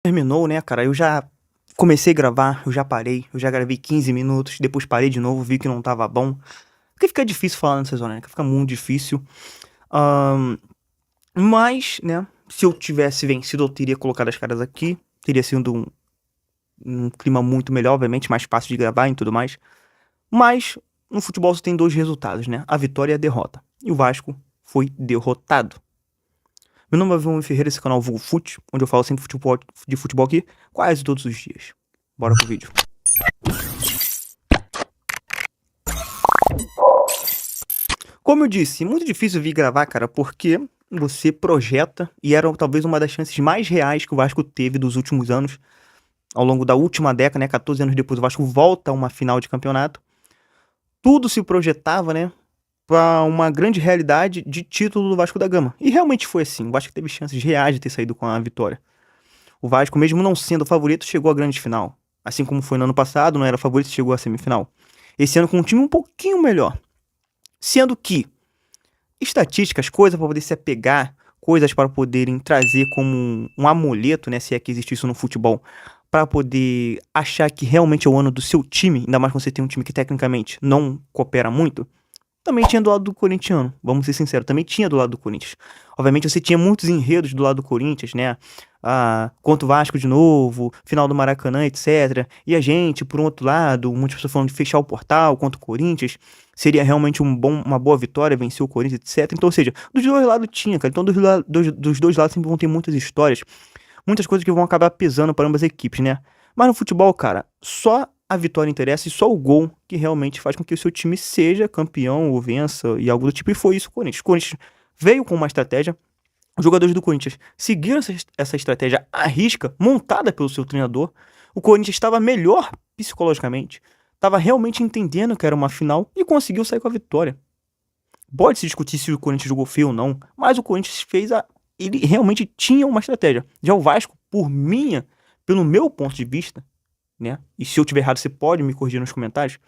Terminou, né, cara, eu já comecei a gravar, eu já parei, eu já gravei 15 minutos, depois parei de novo, vi que não tava bom. Porque fica difícil falar nessa zona, né, fica muito difícil. Ahn, mas, né, se eu tivesse vencido, eu teria colocado as caras aqui, teria sido um clima muito melhor, obviamente, mais fácil de gravar e tudo mais. Mas, no futebol só tem dois resultados, né, a vitória e a derrota. E o Vasco foi derrotado. Meu nome é João Ferreira, esse canal é o Vulgo Fute, onde eu falo sempre de futebol aqui quase todos os dias. Bora pro vídeo. Como eu disse, muito difícil vir gravar, cara, porque você projeta, e era talvez uma das chances mais reais que o Vasco teve dos últimos anos, ao longo da última década, né, 14 anos depois o Vasco volta a uma final de campeonato. Tudo se projetava, né, para uma grande realidade de título do Vasco da Gama. E realmente foi assim, o Vasco teve chances reais de ter saído com a vitória. O Vasco, mesmo não sendo favorito, chegou à grande final. Assim como foi no ano passado, não era favorito, chegou à semifinal. Esse ano com um time um pouquinho melhor. Sendo que estatísticas, coisas para poder se apegar, coisas para poderem trazer como um amuleto, né, se é que existe isso no futebol, para poder achar que realmente é o ano do seu time, ainda mais quando você tem um time que tecnicamente não coopera muito, também tinha do lado do corintiano, vamos ser sinceros, também tinha do lado do Corinthians. Obviamente você tinha muitos enredos do lado do Corinthians, né? Contra o Vasco de novo, final do Maracanã, etc. E a gente, por um outro lado, muitas pessoas falando de fechar o portal contra o Corinthians, seria realmente uma boa vitória, vencer o Corinthians, etc. Então, ou seja, dos dois lados tinha, cara. Então, dos dois lados sempre vão ter muitas histórias, muitas coisas que vão acabar pesando para ambas as equipes, né? Mas no futebol, cara, só a vitória interessa e só o gol que realmente faz com que o seu time seja campeão ou vença e algo do tipo. E foi isso o Corinthians. O Corinthians veio com uma estratégia. Os jogadores do Corinthians seguiram essa estratégia à risca, montada pelo seu treinador. O Corinthians estava melhor psicologicamente, estava realmente entendendo que era uma final e conseguiu sair com a vitória. Pode se discutir se o Corinthians jogou feio ou não, mas o Corinthians fez a. Ele realmente tinha uma estratégia. Já o Vasco, pelo meu ponto de vista, né? E se eu tiver errado, você pode me corrigir nos comentários.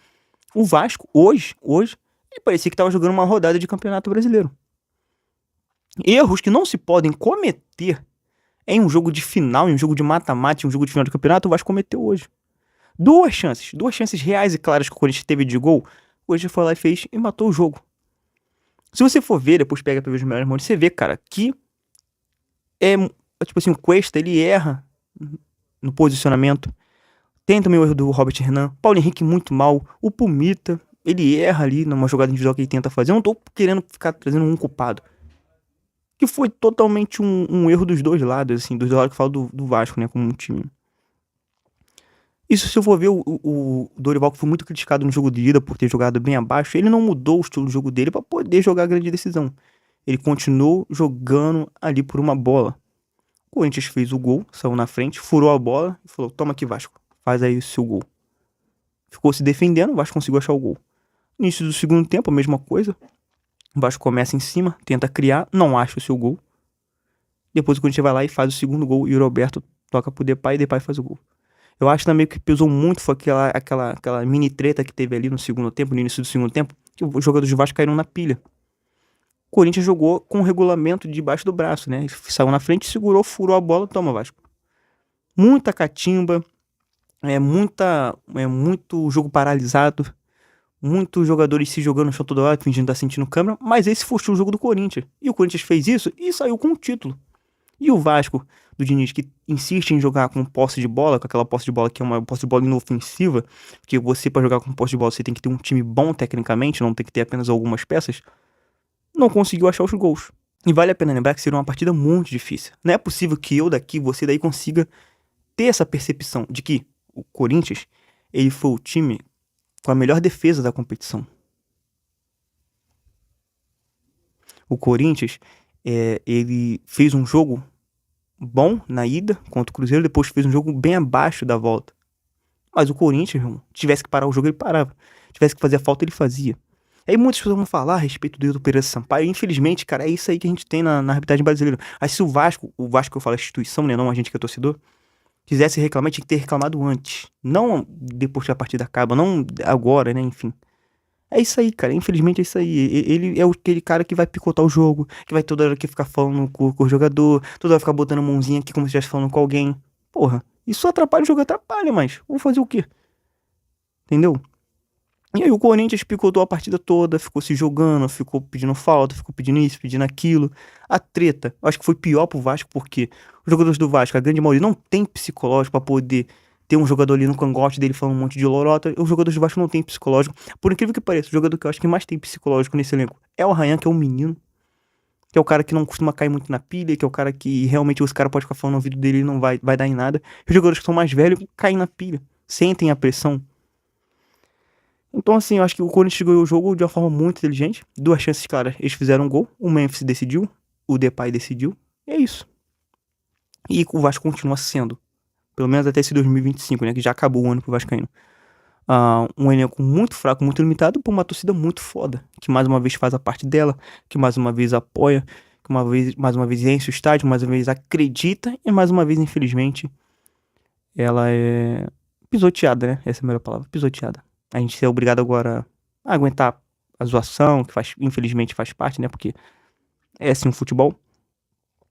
O Vasco, hoje, ele parecia que estava jogando uma rodada de campeonato brasileiro. Erros que não se podem cometer em um jogo de final, em um jogo de mata-mata, em um jogo de final de campeonato, o Vasco cometeu hoje. Duas chances reais e claras que o Corinthians teve de gol, o Corinthians foi lá e fez e matou o jogo. Se você for ver, depois pega pra ver os melhores momentos, você vê, cara, que tipo assim, o Cuesta, ele erra no posicionamento. Tem também o erro do Robert Renan. Paulo Henrique muito mal. O Pumita, ele erra ali numa jogada individual que ele tenta fazer. Eu não tô querendo ficar trazendo um culpado. Que foi totalmente um erro dos dois lados, assim, dos dois lados que eu falo do Vasco, né, como um time. Isso se eu for ver o Dorival, que foi muito criticado no jogo de ida por ter jogado bem abaixo, ele não mudou o estilo de jogo dele para poder jogar a grande decisão. Ele continuou jogando ali por uma bola. O Corinthians fez o gol, saiu na frente, furou a bola e falou: toma aqui, Vasco, faz aí o seu gol. Ficou se defendendo, o Vasco conseguiu achar o gol. No início do segundo tempo, a mesma coisa. O Vasco começa em cima, tenta criar, não acha o seu gol. Depois o Corinthians vai lá e faz o segundo gol e o Roberto toca pro Depay e Depay faz o gol. Eu acho também que pesou muito foi aquela mini treta que teve ali no segundo tempo, no início do segundo tempo, que os jogadores do Vasco caíram na pilha. O Corinthians jogou com o regulamento debaixo do braço, né? Saiu na frente, segurou, furou a bola, toma, Vasco. Muita catimba, muito jogo paralisado, muitos jogadores se jogando no chão toda hora, fingindo estar sentindo câmera, mas esse foi o jogo do Corinthians. E o Corinthians fez isso e saiu com o título. E o Vasco, do Diniz, que insiste em jogar com posse de bola, com aquela posse de bola que é uma posse de bola inofensiva, porque você, para jogar com posse de bola, você tem que ter um time bom tecnicamente, não tem que ter apenas algumas peças, não conseguiu achar os gols. E vale a pena lembrar que seria uma partida muito difícil. Não é possível que eu daqui, você daí consiga ter essa percepção de que o Corinthians, ele foi o time com a melhor defesa da competição. O Corinthians, ele fez um jogo bom na ida contra o Cruzeiro, depois fez um jogo bem abaixo da volta. Mas o Corinthians, irmão, tivesse que parar o jogo, ele parava. Tivesse que fazer a falta, ele fazia. Aí muitas pessoas vão falar a respeito do Hilton Pereira Sampaio. Infelizmente, cara, é isso aí que a gente tem na arbitragem brasileira. Aí se o Vasco que eu falo, a instituição, né, não a gente que é torcedor, quisesse reclamar, tinha que ter reclamado antes. Não depois que a partida acaba, não agora, né, enfim. É isso aí, cara. Infelizmente é isso aí. Ele é aquele cara que vai picotar o jogo, que vai toda hora que ficar falando com o jogador, toda hora ficar botando a mãozinha aqui como se estivesse falando com alguém. Porra, isso atrapalha o jogo, atrapalha, mas vou fazer o quê? Entendeu? E aí o Corinthians picotou a partida toda, ficou se jogando, ficou pedindo falta, ficou pedindo isso, pedindo aquilo. A treta, eu acho que foi pior pro Vasco, porque os jogadores do Vasco, a grande maioria, não tem psicológico pra poder ter um jogador ali no cangote dele falando um monte de lorota. Os jogadores do Vasco não tem psicológico. Por incrível que pareça, o jogador que eu acho que mais tem psicológico nesse elenco é o Arranhã, que é um menino. Que é o cara que não costuma cair muito na pilha, que é o cara que realmente os caras podem ficar falando no ouvido dele e não vai dar em nada. E os jogadores que são mais velhos caem na pilha, sentem a pressão. Então, assim, eu acho que o Corinthians ganhou o jogo de uma forma muito inteligente. Duas chances claras, eles fizeram um gol. O Memphis decidiu, o Depay decidiu. E é isso. E o Vasco continua sendo, pelo menos até esse 2025, né? Que já acabou o ano pro Vascaíno. Um elenco muito fraco, muito limitado, por uma torcida muito foda. Que mais uma vez faz a parte dela, que mais uma vez apoia, que mais uma vez enche o estádio, mais uma vez acredita e mais uma vez, infelizmente, ela é pisoteada, né? Essa é a melhor palavra, pisoteada. A gente é obrigado agora a aguentar a zoação, que infelizmente faz parte, né? Porque é assim o futebol.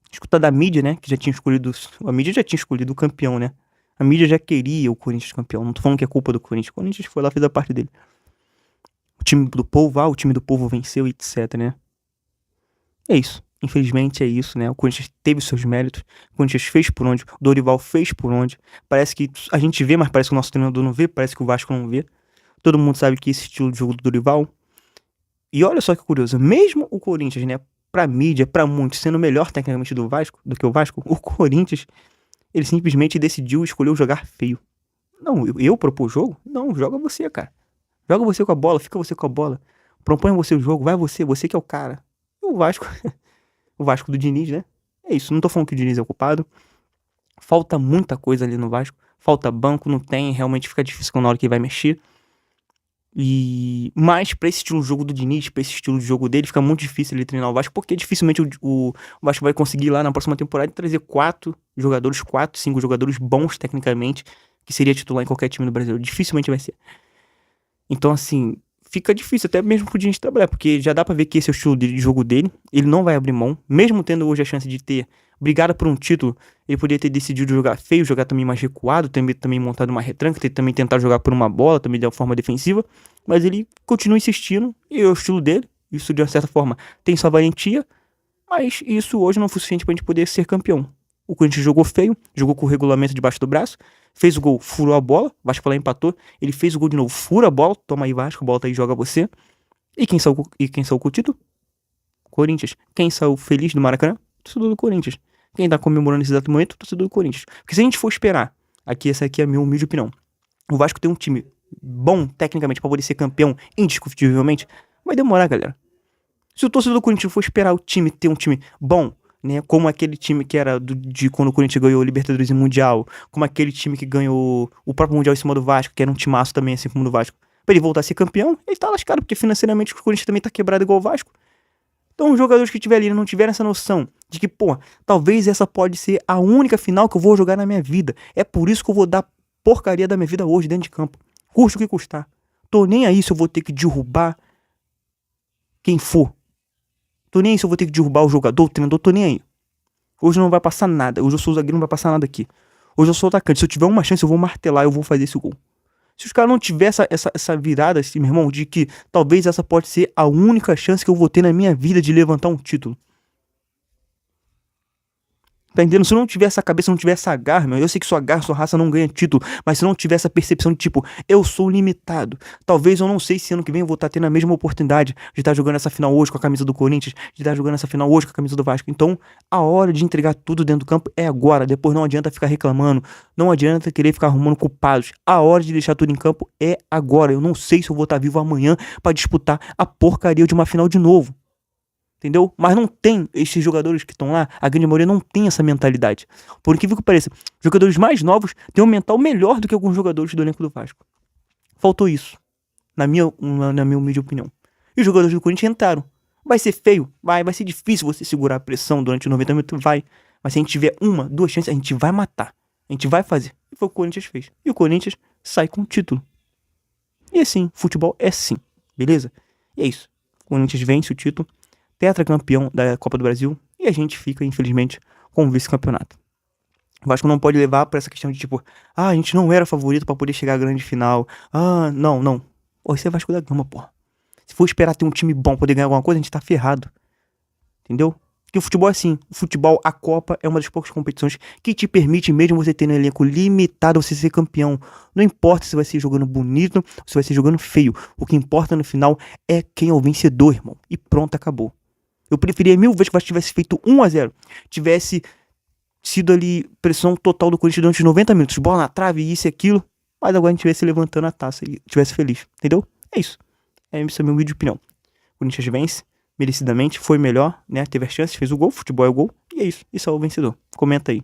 Escuta da mídia, né? Que já tinha escolhido. A mídia já tinha escolhido o campeão, né? A mídia já queria o Corinthians campeão. Não tô falando que é culpa do Corinthians. O Corinthians foi lá, fez a parte dele. O time do povo, o time do povo venceu, etc, né? É isso. Infelizmente é isso, né? O Corinthians teve seus méritos. O Corinthians fez por onde. O Dorival fez por onde. Parece que a gente vê, mas parece que o nosso treinador não vê. Parece que o Vasco não vê. Todo mundo sabe que esse estilo de jogo do Dorival. E olha só que curioso, mesmo o Corinthians, né, pra mídia, pra muitos, sendo melhor tecnicamente do que o Vasco, o Corinthians, ele simplesmente decidiu, escolheu jogar feio. Não, eu propor o jogo? Não, joga você, cara. Joga você com a bola, fica você com a bola. Propõe você o jogo, vai você que é o cara. E o Vasco, o Vasco do Diniz, né? É isso, não tô falando que o Diniz é o culpado. Falta muita coisa ali no Vasco. Falta banco, não tem, realmente fica difícil na hora que vai mexer. Mas pra esse estilo de jogo do Diniz, pra esse estilo de jogo dele, fica muito difícil ele treinar o Vasco, porque dificilmente o Vasco vai conseguir lá na próxima temporada trazer 4, 5 jogadores bons tecnicamente, que seria titular em qualquer time do Brasil. Dificilmente vai ser. Então, assim, fica difícil até mesmo pro Diniz trabalhar, porque já dá pra ver que esse é o estilo de jogo dele. Ele não vai abrir mão, mesmo tendo hoje a chance de ter brigado por um título. Ele poderia ter decidido jogar feio, jogar também mais recuado, também montado uma retranca, também tentar jogar por uma bola, também de uma forma defensiva. Mas ele continua insistindo, e é o estilo dele. Isso, de uma certa forma, tem sua valentia. Mas isso hoje não foi suficiente pra gente poder ser campeão. O Corinthians jogou feio, jogou com o regulamento debaixo do braço, fez o gol, furou a bola, o Vasco lá empatou, ele fez o gol de novo, fura a bola, toma aí Vasco, a bola tá aí, joga você. E quem saiu com o título? Corinthians. Quem saiu feliz do Maracanã? Torcedor do Corinthians. Quem tá comemorando nesse exato momento? Torcedor do Corinthians. Porque se a gente for esperar, essa aqui é a minha humilde opinião, o Vasco tem um time bom, tecnicamente, pra poder ser campeão, indiscutivelmente, vai demorar, galera. Se o torcedor do Corinthians for esperar o time ter um time bom, né, como aquele time que era de quando o Corinthians ganhou o Libertadores e Mundial, como aquele time que ganhou o próprio Mundial em cima do Vasco, que era um timaço também, assim como o do Vasco, pra ele voltar a ser campeão, ele tá lascado, porque financeiramente o Corinthians também tá quebrado igual o Vasco. Então os jogadores que estiver ali não tiveram essa noção de que, pô, talvez essa pode ser a única final que eu vou jogar na minha vida. É por isso que eu vou dar porcaria da minha vida hoje dentro de campo. Custe o que custar. Tô nem aí se eu vou ter que derrubar quem for. Tô nem aí se eu vou ter que derrubar o jogador, o treinador, tô nem aí. Hoje não vai passar nada. Hoje eu sou o zagueiro, não vai passar nada aqui. Hoje eu sou o atacante. Se eu tiver uma chance, eu vou martelar, eu vou fazer esse gol. Se os caras não tiverem essa virada, assim, meu irmão, de que talvez essa pode ser a única chance que eu vou ter na minha vida de levantar um título. Tá entendendo? Se eu não tiver essa cabeça, não tiver essa garra, meu, eu sei que sua garra, sua raça não ganha título, mas se eu não tiver essa percepção de tipo, eu sou limitado. Talvez eu não sei se ano que vem eu vou estar tendo a mesma oportunidade de estar jogando essa final hoje com a camisa do Corinthians, de estar jogando essa final hoje com a camisa do Vasco. Então, a hora de entregar tudo dentro do campo é agora. Depois não adianta ficar reclamando, não adianta querer ficar arrumando culpados. A hora de deixar tudo em campo é agora. Eu não sei se eu vou estar vivo amanhã pra disputar a porcaria de uma final de novo. Entendeu? Mas não tem, esses jogadores que estão lá, a grande maioria não tem essa mentalidade. Por incrível que pareça, jogadores mais novos têm um mental melhor do que alguns jogadores do elenco do Vasco. Faltou isso, na minha humilde opinião. E os jogadores do Corinthians entraram. Vai ser feio? Vai ser difícil você segurar a pressão durante 90 minutos? Vai. Mas se a gente tiver uma, duas chances, a gente vai matar. A gente vai fazer. E foi o que o Corinthians fez. E o Corinthians sai com o título. E assim, futebol é assim, beleza? E é isso. O Corinthians vence o título, tetracampeão da Copa do Brasil, e a gente fica, infelizmente, com o vice-campeonato. O Vasco não pode levar pra essa questão de tipo, a gente não era favorito pra poder chegar à grande final. Não, não. Pô, isso é Vasco da Gama, pô. Se for esperar ter um time bom pra poder ganhar alguma coisa, a gente tá ferrado. Entendeu? Porque o futebol é assim. O futebol, a Copa, é uma das poucas competições que te permite, mesmo você tendo um elenco limitado, você ser campeão. Não importa se vai ser jogando bonito ou se vai ser jogando feio. O que importa no final é quem é o vencedor, irmão. E pronto, acabou. Eu preferia mil vezes que o Vasco tivesse feito 1-0. Tivesse sido ali pressão total do Corinthians durante 90 minutos. Bola na trave, isso e aquilo. Mas agora a gente estivesse levantando a taça e estivesse feliz. Entendeu? É isso. Esse é meu vídeo de opinião. O Corinthians vence, merecidamente, foi melhor, né? Teve as chances, fez o gol, futebol é o gol. E é isso. Isso é o vencedor. Comenta aí.